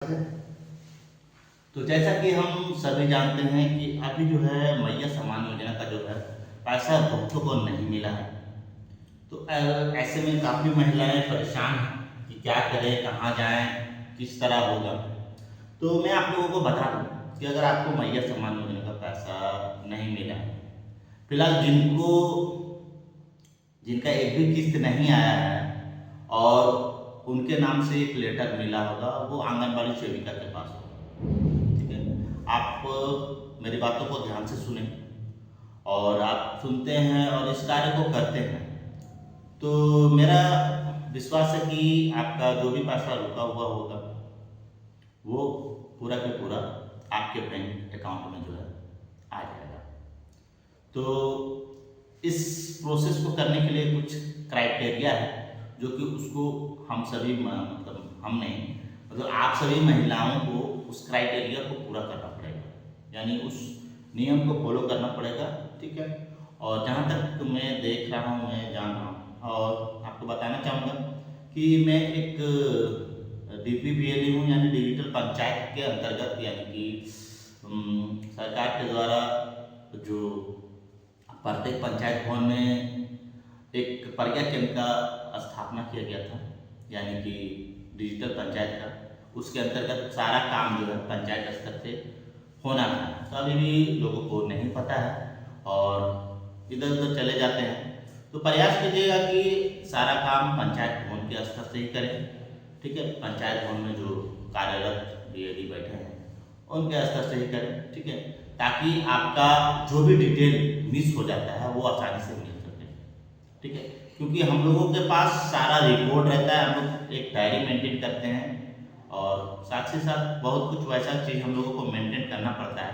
तो जैसा कि हम सभी जानते हैं कि अभी जो है मैया सम्मान योजना का जो है पैसा भुगतों को नहीं मिला है। तो ऐसे में काफ़ी महिलाएं परेशान हैं कि क्या करें, कहाँ जाएं, किस तरह होगा। तो मैं आप लोगों को बता दूं कि अगर आपको मैया सम्मान योजना का पैसा नहीं मिला है, फिलहाल जिनका एक भी किस्त नहीं आया है और उनके नाम से एक लेटर मिला होगा, वो आंगनबाड़ी सेविका के पास होगा। ठीक है, आप मेरी बातों को ध्यान से सुने और आप सुनते हैं और इस कार्य को करते हैं तो मेरा विश्वास है कि आपका जो भी पैसा रुका हुआ होगा वो पूरा के पूरा आपके बैंक अकाउंट में जो है आ जाएगा। तो इस प्रोसेस को करने के लिए कुछ क्राइटेरिया है जो कि उसको हम सभी मतलब हम नहीं मतलब आप सभी महिलाओं को उस क्राइटेरिया को पूरा करना पड़ेगा, यानी उस नियम को फॉलो करना पड़ेगा। ठीक है, और जहाँ तक मैं देख रहा हूँ, मैं जान रहा हूँ और आपको बताना चाहूँगा कि मैं एक DPPL हूँ, यानी डिजिटल पंचायत के अंतर्गत, यानी कि सरकार के द्वारा जो प्रत्येक पंचायत भवन में एक प्रज्ञा केंद्र का स्थापना किया गया था, यानी कि डिजिटल पंचायत का। उसके अंतर्गत सारा काम जो है पंचायत स्तर से होना था। तो अभी भी लोगों को नहीं पता है और इधर उधर चले जाते हैं। तो प्रयास कीजिएगा कि सारा काम पंचायत भवन के स्तर से ही करें। ठीक है, पंचायत भवन में जो कार्यरत DAD बैठे हैं उनके स्तर से ही करें। ठीक है, ताकि आपका जो भी डिटेल मिस हो जाता है वो आसानी से मिल सके। ठीक है, क्योंकि हम लोगों के पास सारा रिकॉर्ड रहता है, हम लोग एक डायरी मेंटेन करते हैं और साथ ही साथ बहुत कुछ वैसा चीज़ हम लोगों को मेंटेन करना पड़ता है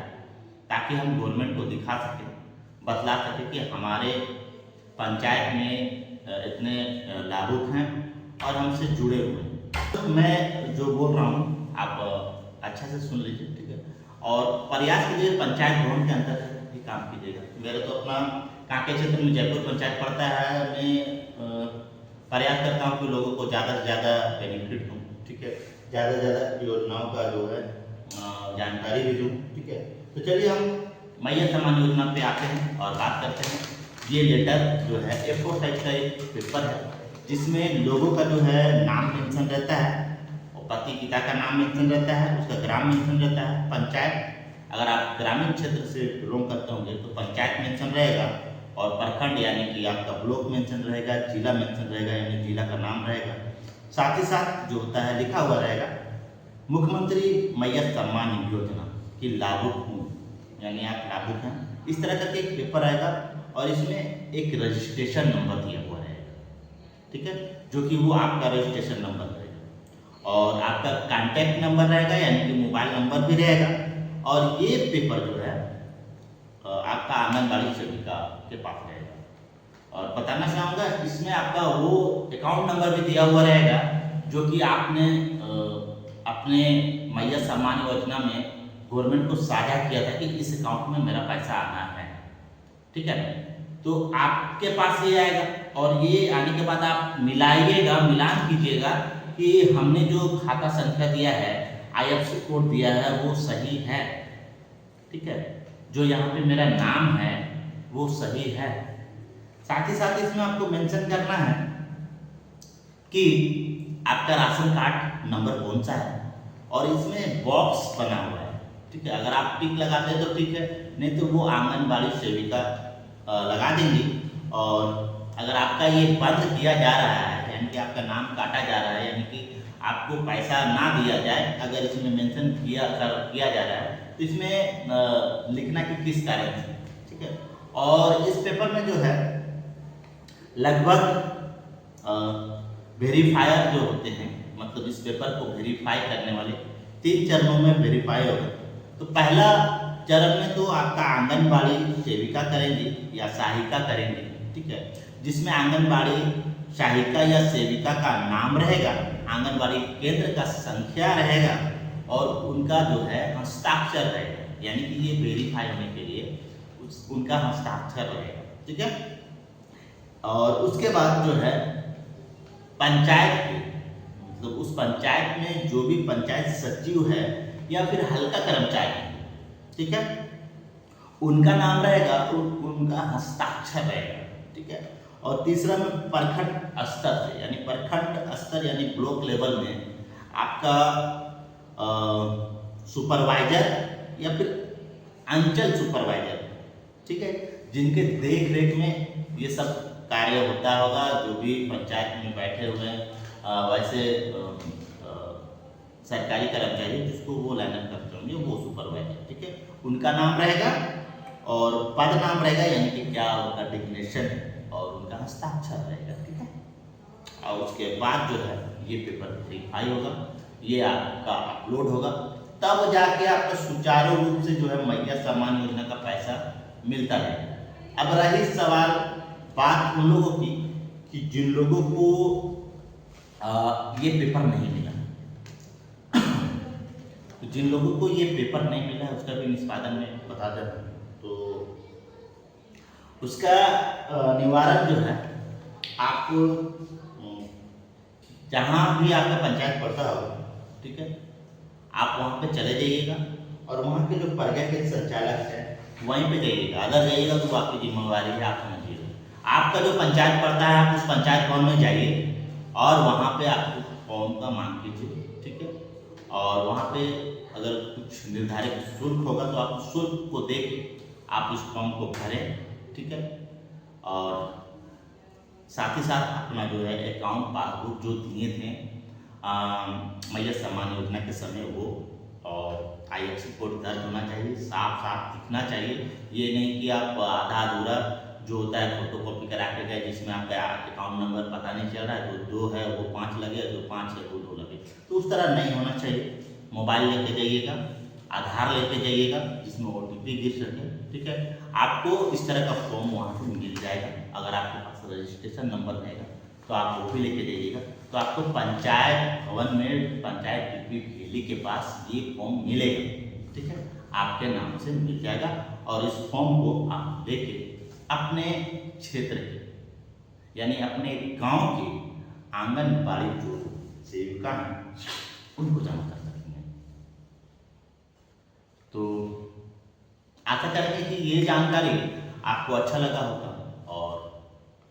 ताकि हम गवर्नमेंट को दिखा सकें, बतला सकें कि हमारे पंचायत में इतने लाभुक हैं और हमसे जुड़े हुए हैं। तो मैं जो बोल रहा हूँ आप अच्छा से सुन लीजिए। ठीक है, और प्रयास कीजिए पंचायत भवन के अंदर ही काम कीजिएगा। मेरा तो अपना कांके क्षेत्र में जयपुर पंचायत पड़ता है। मैं प्रयास करता हूँ कि लोगों को ज़्यादा से ज़्यादा बेनिफिट दूँ। ठीक है, ज़्यादा से ज़्यादा योजनाओं का जो है जानकारी भी दूँ। ठीक है, तो चलिए हम मैया सम्मान योजना पे आते हैं और बात करते हैं। ये लेटर जो है A4 साइज का एक पेपर है जिसमें लोगों का जो है नाम मेंशन रहता है और पति पिता का नाम मेंशन रहता है, उसका ग्राम मेंशन रहता है, पंचायत अगर आप ग्रामीण क्षेत्र से बिलोंग करते होंगे तो पंचायत मेंशन रहेगा और प्रखंड यानी कि आपका ब्लॉक मेंशन रहेगा, जिला मेंशन रहेगा यानी जिला का नाम रहेगा। साथ ही साथ जो होता है लिखा हुआ रहेगा मुख्यमंत्री मैया सम्मान योजना की लाभुक हूँ, यानी आप लाभुक हैं। इस तरह का एक पेपर आएगा और इसमें एक रजिस्ट्रेशन नंबर दिया हुआ रहेगा। ठीक है, जो कि वो आपका रजिस्ट्रेशन नंबर रहेगा और आपका कॉन्टैक्ट नंबर रहेगा, यानी कि मोबाइल नंबर भी रहेगा। और ये पेपर जो है आपका आंगनबाड़ी सेविका के पास रहेगा। और बताना चाहूँगा इसमें आपका वो अकाउंट नंबर भी दिया हुआ रहेगा जो कि आपने अपने मैया सम्मान योजना में गवर्नमेंट को साझा किया था कि इस अकाउंट में मेरा पैसा आना है। ठीक है, तो आपके पास ये आएगा और ये आने के बाद आप मिलाइएगा, मिलान कीजिएगा कि हमने जो खाता संख्या दिया है, IFSC कोड दिया है वो सही है। ठीक है, जो यहाँ पे मेरा नाम है वो सही है। साथ ही साथ इसमें आपको मेंशन करना है कि आपका राशन कार्ड नंबर कौन सा है और इसमें बॉक्स बना हुआ है। ठीक है, अगर आप टिक लगाते हैं तो ठीक है, नहीं तो वो आंगनबाड़ी सेविका लगा देंगी। और अगर आपका ये बंद किया जा रहा है, यानी कि आपका नाम काटा जा रहा है, यानी कि आपको पैसा ना दिया जाए, अगर इसमें मेंशन किया जा रहा है तो इसमें लिखना कि किस कारण से। ठीक है, और इस पेपर में जो है लगभग वेरीफायर जो होते हैं, मतलब इस पेपर को वेरीफाई करने वाले 3 चरणों में वेरीफाई होगा। तो पहला चरण में तो आपका आंगनबाड़ी सेविका करेंगे या सहायिका करेंगे। ठीक है, जिसमें आंगनबाड़ी सहायिका या सेविका का नाम रहेगा, आंगनबाड़ी केंद्र का संख्या रहेगा और उनका जो है हस्ताक्षर रहेगा, यानी कि ये वेरीफाई होने के लिए उनका हस्ताक्षर रहेगा। ठीक है, और उसके बाद जो है पंचायत तो उस पंचायत में जो भी पंचायत सचिव है या फिर हल्का कर्मचारी, ठीक है, उनका नाम रहेगा, उनका हस्ताक्षर रहेगा, ठीक है। और तीसरा में प्रखंड स्तर से, यानी प्रखंड स्तर यानी ब्लॉक लेवल में आपका सुपरवाइजर या फिर अंचल सुपरवाइजर, ठीक है, जिनके देख रेख में ये सब कार्य होता होगा, जो भी पंचायत में बैठे हुए हैं, वैसे सरकारी कर्मचारी जिसको वो लाइन अप करते होंगे वो सुपरवाइजर, ठीक है, उनका नाम रहेगा और पद नाम रहेगा, यानी कि क्या उनका डिग्नेशन है और उनका हस्ताक्षर रहेगा, ठीक है। और उसके बाद जो है ये पेपर वेरीफाई होगा, ये आपका अपलोड होगा, तब जाके आपका सुचारू रूप से जो है मैया सम्मान योजना का पैसा मिलता है। अब रही सवाल बात उन लोगों की कि जिन लोगों को ये पेपर नहीं मिला, तो जिन लोगों को ये पेपर नहीं मिला उसका भी निष्पादन में बता दें तो उसका निवारण जो है, आप जहाँ भी आपका पंचायत पड़ता हो, ठीक है, आप वहाँ पे चले जाइएगा और वहाँ के जो प्रज्ञा के संचालक है वहीं पे जाइएगा। अगर जाइएगा तो आपकी जिम्मेवारी है, आप समझिएगा। आपका जो पंचायत पड़ता है आप उस पंचायत भवन में जाइए और वहाँ पे आपको फॉर्म का मांग कीजिए, ठीक है। और वहाँ पे अगर कुछ निर्धारित शुल्क होगा तो आप उस शुल्क को दे के आप इस फॉर्म को भरें, ठीक है। और साथ ही साथ अपना जो है अकाउंट पासबुक जो दिए थे मैया सम्मान योजना के समय वो, और IFSC कोड दर्ज होना चाहिए, साफ साफ दिखना चाहिए। ये नहीं कि आप आधा अधूरा जो होता है फोटो कॉपी करा के गए जिसमें आपका अकाउंट नंबर पता नहीं चल रहा है, जो 2 है वो 5 लगे, जो 5 है वो 2 लगे, तो उस तरह नहीं होना चाहिए। मोबाइल लेके जाइएगा, आधार लेके जाइएगा जिसमें OTP गिर सके, ठीक है। आपको इस तरह का फॉर्म वहाँ से मिल जाएगा। अगर आपके पास रजिस्ट्रेशन नंबर रहेगा तो आप वो भी लेके जाइएगा। तो आपको पंचायत भवन में पंचायत DP भेली के पास ये फॉर्म मिलेगा, ठीक है, आपके नाम से मिल जाएगा। और इस फॉर्म को आप लेके अपने क्षेत्र के यानी अपने गांव के आंगनबाड़ी जो सेविका हैं उनको जमा कर सकेंगे। तो आशा करेंगे कि ये जानकारी आपको अच्छा लगा होगा,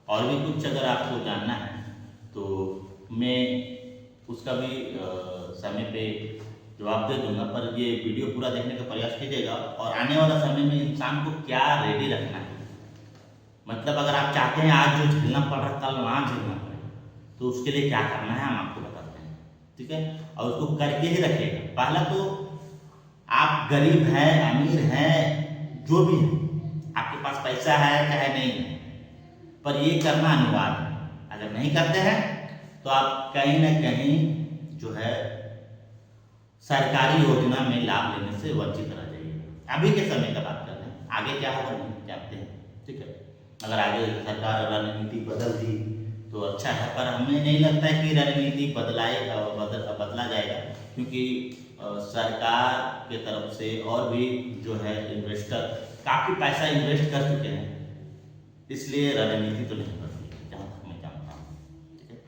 और भी कुछ अगर आपको जानना है तो मैं उसका भी समय पे जवाब दे दूंगा। पर ये वीडियो पूरा देखने का प्रयास कीजिएगा और आने वाला समय में इंसान को क्या रेडी रखना है, मतलब अगर आप चाहते हैं आज जो झेलना पड़ रहा है कल ना झेलना पड़े, तो उसके लिए क्या करना है हम आपको बताते हैं, ठीक है। और उसको करके ही रखिएगा। पहला तो आप गरीब हैं अमीर हैं जो भी है, आपके पास पैसा है चाहे नहीं है, पर ये करना अनिवार्य है। अगर नहीं करते हैं तो आप कहीं ना कहीं जो है सरकारी योजना में लाभ लेने से वंचित रह जाइएगा। अभी के समय का बात कर रहे हैं, आगे क्या होगा नहीं जानते हैं, ठीक है। अगर आगे सरकार रणनीति बदल दी तो अच्छा है, पर हमें नहीं लगता है कि रणनीति बदला जाएगा, क्योंकि सरकार के तरफ से और भी जो है इन्वेस्टर काफ़ी पैसा इन्वेस्ट कर चुके हैं, इसलिए रणनीति तो नहीं बदली जहाँ तक मैं जानता हूँ, ठीक है।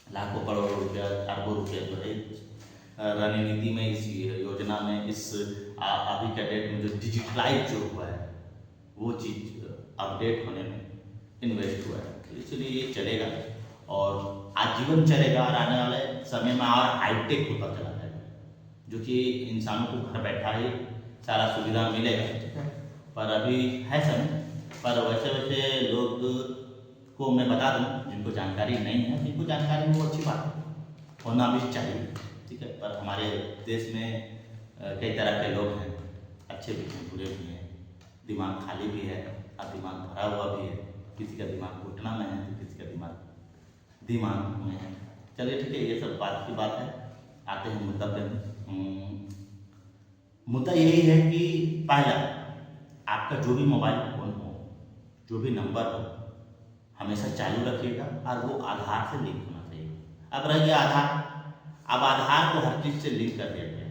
लाखों करोड़ों रुपया अरबों रुपया जो है रणनीति में, इस योजना में, इस अभी के डेट में जो डिजिटलाइज जो हुआ है वो चीज़ अपडेट होने में इन्वेस्ट हुआ है, इसलिए ये चलेगा और आजीवन चलेगा। और आने वाले समय में और हाईटेक होता चला जाएगा, जो कि इंसानों को घर बैठा ही सारा सुविधा मिलेगा, ठीक है। पर अभी है समय, पर वैसे वैसे लोग को मैं बता दूं जिनको जानकारी नहीं है, जिनको जानकारी हो अच्छी बात है, होना भी चाहिए, ठीक है। पर हमारे देश में कई तरह के लोग हैं, अच्छे भी हैं बुरे भी हैं, दिमाग खाली भी है और दिमाग भरा हुआ भी है, किसी का दिमाग घुटना में है तो किसी का दिमाग में है। चलिए ठीक है, ये सब बात की बात है। आते हैं मुद्दा पे। मुद्दा यही है कि पहला, आपका जो भी मोबाइल फ़ोन हो, जो भी नंबर हो, हमेशा चालू रखिएगा और वो आधार से लिंक होना चाहिए। अब रह गया आधार, अब आधार को हर चीज़ से लिंक कर दिया गया,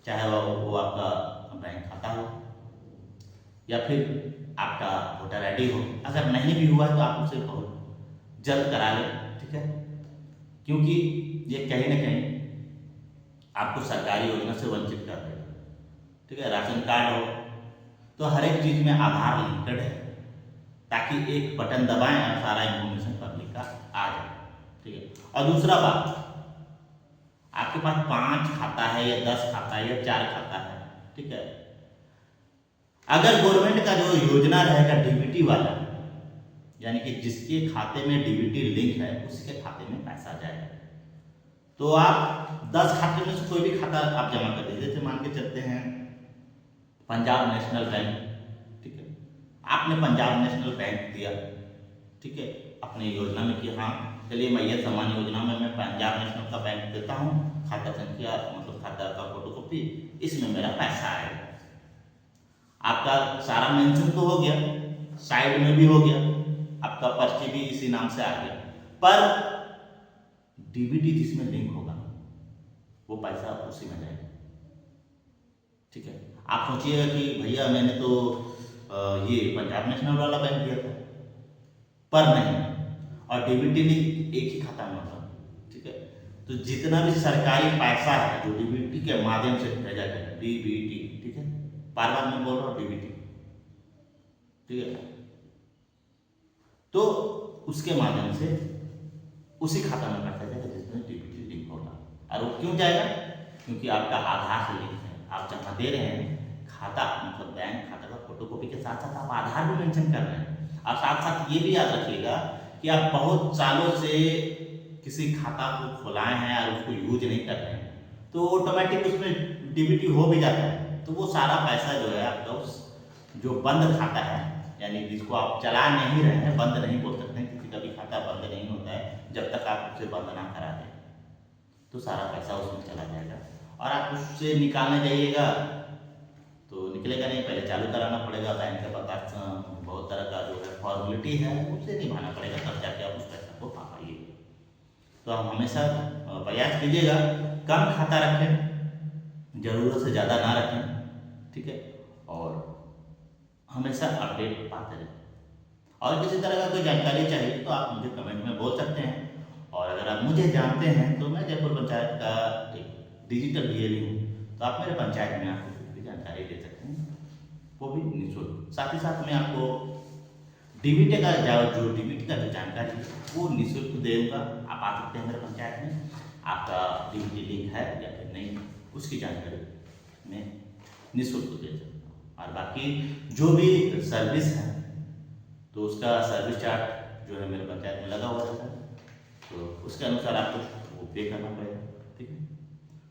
चाहे वो आपका बैंक खाता हो या फिर आपका वोटर ID हो। अगर नहीं भी हुआ तो आप उसे बहुत जल्द करा लें, ठीक है। क्योंकि ये कहीं ना कहीं आपको सरकारी योजना से वंचित कर देगा। ठीक है, राशन कार्ड हो तो हर एक चीज़ में आधार लिंक्ड है, ताकि एक बटन दबाएं और सारा इंफॉर्मेशन पब्लिक का आ जाए। ठीक है, और दूसरा बात, आपके पास 5 खाता है या 10 खाता है या 4 खाता है, ठीक है, अगर गवर्नमेंट का जो योजना रहेगा डीबीटी वाला, यानी कि जिसके खाते में डीबीटी लिंक है उसके खाते में पैसा जाएगा, तो आप 10 खाते में से कोई भी खाता आप जमा कर दीजिए। जैसे मान के चलते हैं पंजाब नेशनल बैंक, ठीक है, आपने पंजाब नेशनल बैंक दिया, ठीक है, अपनी योजना में कि हाँ चलिए मैया सम्मान योजना में मैं पंजाब नेशनल का बैंक देता हूँ, खाता संख्या मतलब खाता का फोटोकॉपी, इसमें मेरा पैसा आएगा। आपका सारा मेंशन तो हो गया, साइड में भी हो गया, आपका पर्ची भी इसी नाम से आ गया, पर डीबीटी जिसमें लिंक होगा वो पैसा उसी में जाएगा। ठीक है, आप सोचिएगा कि भैया मैंने तो ये पंजाब नेशनल वाला बैंक दिया था, पर नहीं, और डीबीटी लिंक एक ही खाता में होगा। ठीक है, तो जितना भी सरकारी पैसा है जो डीबीटी के माध्यम से भेजा जाएगा, डीबीटी, ठीक है, बार बार मैं बोल रहा हूँ डीबीटी, ठीक है, तो उसके माध्यम से उसी खाता में पैसा जाएगा जिसमें डीबीटी लिंक होगा। और वो क्यों जाएगा? क्योंकि आपका आधार से लिंक है, आप जहाँ दे रहे हैं खाता मतलब बैंक खाता का फोटोकॉपी के साथ साथ आप आधार भी मेंशन कर रहे हैं। और साथ साथ ये भी याद रखिएगा कि आप बहुत सालों से किसी खाता को खुलाए हैं और उसको यूज नहीं कर रहे हैं, तो ऑटोमेटिक उसमें डीबीटी हो भी जाता है, तो वो सारा पैसा जो है आपका उस जो बंद खाता है, यानी जिसको आप चला नहीं रहे हैं, बंद नहीं बोल सकते हैं, किसी का भी खाता बंद नहीं होता है जब तक आप उसे बंद ना करा दें, तो सारा पैसा उसमें चला जाएगा। और आप उससे निकालने जाइएगा तो निकलेगा नहीं, पहले चालू कराना पड़ेगा, बैंक के पास बहुत तरह का जो है फॉर्मेलिटी है उसे निभाना पड़ेगा, तब जाके आप उस पैसा को पा पाइए। तो आप हमेशा प्रयास कीजिएगा कम खाता रखें, ज़रूरत से ज़्यादा ना रखें, ठीक है, और हमेशा अपडेट पाते रहें। और किसी तरह का कोई जानकारी चाहिए तो आप मुझे कमेंट में बोल सकते हैं। और अगर आप मुझे जानते हैं तो मैं जयपुर पंचायत का एक डिजिटल डीएलई हूँ, तो आप मेरे पंचायत में आकर कुछ भी जानकारी ले सकते हैं, वो भी निःशुल्क। साथ ही साथ मैं आपको डीबीटी का जो डीबीटी का जो जानकारी है वो निःशुल्क दूंगा। आप आ सकते हैं मेरे पंचायत में, आपका डीबीटी लिंक है या फिर नहीं, उसकी जानकारी मैं निःशुल्क दे सकता हूँ। और बाकी जो भी सर्विस है तो उसका सर्विस चार्ट जो है मेरे पंचायत में लगा हुआ रहता है, तो उसके अनुसार आपको वो पे करना पड़ेगा। ठीक है,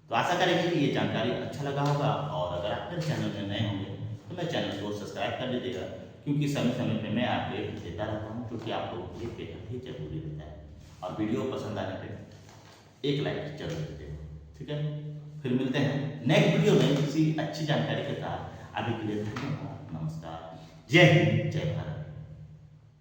तो आशा करेंगे कि ये जानकारी अच्छा लगा होगा। और अगर आप मेरे चैनल में नए होंगे तो मेरे चैनल को सब्सक्राइब कर लीजिएगा, क्योंकि समय समय पर मैं अपडेट देता रहता हूँ, क्योंकि आप लोगों के लिए बेहद ही जरूरी रहता है। और वीडियो पसंद आने पर एक लाइक जरूर दीजिएगा। ठीक है, फिर मिलते हैं नेक्स्ट वीडियो में किसी अच्छी जानकारी के साथ। अभी के लिए धन्यवाद, नमस्कार, जय हिंद, जय भारत।